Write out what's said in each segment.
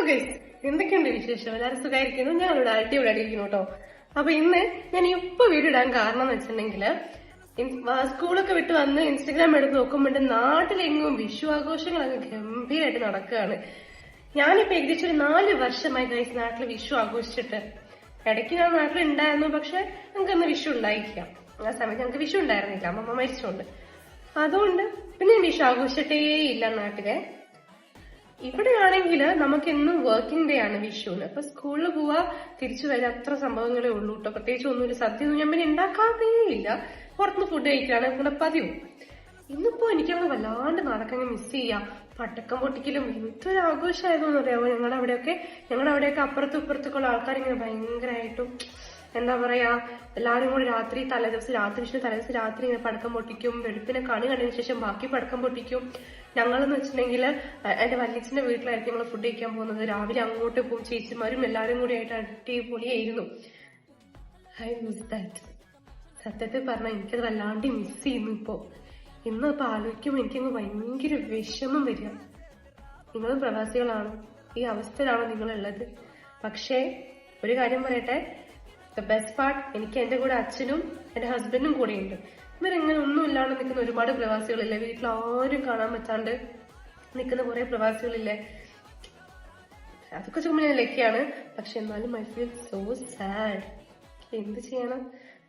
Guys, എന്തൊക്കെയുണ്ട് വിശേഷം? എല്ലാവരും സുഖമായിരിക്കുന്നു. ഞാൻ ഇവിടെ അടിപൊളിയായിരിക്കുന്നു കേട്ടോ. അപ്പൊ ഇന്ന് ഞാൻ ഇപ്പൊ വീഡിയോ ഇടാൻ കാരണം എന്ന് വെച്ചിട്ടുണ്ടെങ്കില് സ്കൂളൊക്കെ വിട്ട് വന്ന് ഇൻസ്റ്റഗ്രാം എടുത്ത് നോക്കുമ്പോൾ നാട്ടിലെങ്ങും വിഷു ആഘോഷങ്ങൾ അങ്ങ് ഗംഭീരമായിട്ട് നടക്കുകയാണ്. ഞാനിപ്പോ ഏകദേശം ഒരു 4 വർഷമായി ഗൈസ് നാട്ടിൽ വിഷു ആഘോഷിച്ചിട്ട്. ഇടയ്ക്ക് ഞാൻ നാട്ടിൽ ഉണ്ടായിരുന്നു, പക്ഷെ ഞങ്ങൾക്ക് അന്ന് വിഷു ഉണ്ടായിരിക്കാം. ആ സമയത്ത് ഞങ്ങൾക്ക് വിഷു ഉണ്ടായിരുന്നില്ല, അമ്മ മരിച്ചോണ്ട്. അതുകൊണ്ട് പിന്നെ വിഷു ആഘോഷിച്ചിട്ടേ ഇല്ല നാട്ടിലെ. ഇവിടെ ആണെങ്കിൽ നമുക്ക് എന്നും വർക്കിംഗ് ഡേ ആണ് വിഷുവിന്. അപ്പൊ സ്കൂളിൽ പോവാ, തിരിച്ചു വരാം, അത്ര സംഭവങ്ങളേ ഉള്ളൂ കേട്ടോ. പ്രത്യേകിച്ച് ഒന്നുമില്ല. സദ്യ ഒന്നും ഞാൻ പിന്നെ ഉണ്ടാക്കാറേ ഇല്ല. പുറത്തുനിന്ന് ഫുഡ് കഴിക്കാണ് ഇവിടെ പതിവ്. ഇന്നിപ്പോ എനിക്കങ്ങ് വല്ലാണ്ട് നാടൊക്കെ മിസ് ചെയ്യാം. പടക്കം പൊട്ടിക്കലും എന്തൊരു ആഘോഷമായതെന്ന് അറിയാമോ? ഞങ്ങളുടെ അവിടെയൊക്കെ അപ്പുറത്തും ഇപ്പുറത്തൊക്കെ ഉള്ള ആൾക്കാർ ഇങ്ങനെ ഭയങ്കരമായിട്ടും എന്താ പറയാ, എല്ലാവരും കൂടി രാത്രി വിഷു തലേദിവസം രാത്രി ഇങ്ങനെ പടക്കം പൊട്ടിക്കും. വെളുപ്പിനെ കണി കണ്ടതിന് ശേഷം ബാക്കി പടക്കം പൊട്ടിക്കും. ഞങ്ങളെന്ന് വെച്ചിട്ടുണ്ടെങ്കിൽ എന്റെ വല്യച്ഛന്റെ വീട്ടിലായിരിക്കും ഞങ്ങൾ ഫുഡ് കഴിക്കാൻ പോകുന്നത്. രാവിലെ അങ്ങോട്ട് പോകും. ചേച്ചിമാരും എല്ലാവരും കൂടി ആയിട്ട് അടിപൊളിയായിരുന്നു. I miss that. സത്യത്തിൽ പറഞ്ഞാൽ എനിക്കത് വല്ലാണ്ട് മിസ് ചെയ്യുന്നു ഇപ്പൊ ആലോചിക്കുമ്പോൾ എനിക്കങ്ങ് ഭയങ്കര വിഷമം വരിക. നിങ്ങളും പ്രവാസികളാണ്, ഈ അവസ്ഥയിലാണോ നിങ്ങളുള്ളത്? പക്ഷേ ഒരു കാര്യം പറയട്ടെ, ദ ബെസ്റ്റ് പാർട്ട്, എനിക്ക് എന്റെ കൂടെ അച്ഛനും എന്റെ ഹസ്ബൻഡും കൂടെ ഉണ്ട്. ഇവരെങ്ങനെ ഒന്നും ഇല്ലാണ്ട് നിൽക്കുന്ന ഒരുപാട് പ്രവാസികളില്ലേ, വീട്ടിലാരും കാണാൻ പറ്റാണ്ട് നിൽക്കുന്ന കുറെ പ്രവാസികളില്ലേ. അതൊക്കെ ചുമ്മാ ഞാൻ ലക്കിയാണ്. പക്ഷെ എന്നാലും ഐ ഫീൽ സോ സാഡ്. എന്ത് ചെയ്യണം?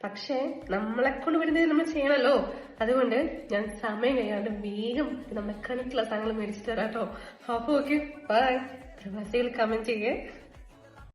പക്ഷെ നമ്മളെ കൊണ്ട് വരുന്നത് നമ്മൾ ചെയ്യണല്ലോ. അതുകൊണ്ട് ഞാൻ സമയം കഴിയാണ്ട് വേഗം നമ്മളെ കണക്കുള്ള സാധനങ്ങൾ മേടിച്ചു തരാം കേട്ടോ. അപ്പൊ ഓക്കെ, ബൈ. പ്രവാസികൾ കമന്റ് ചെയ്യേ.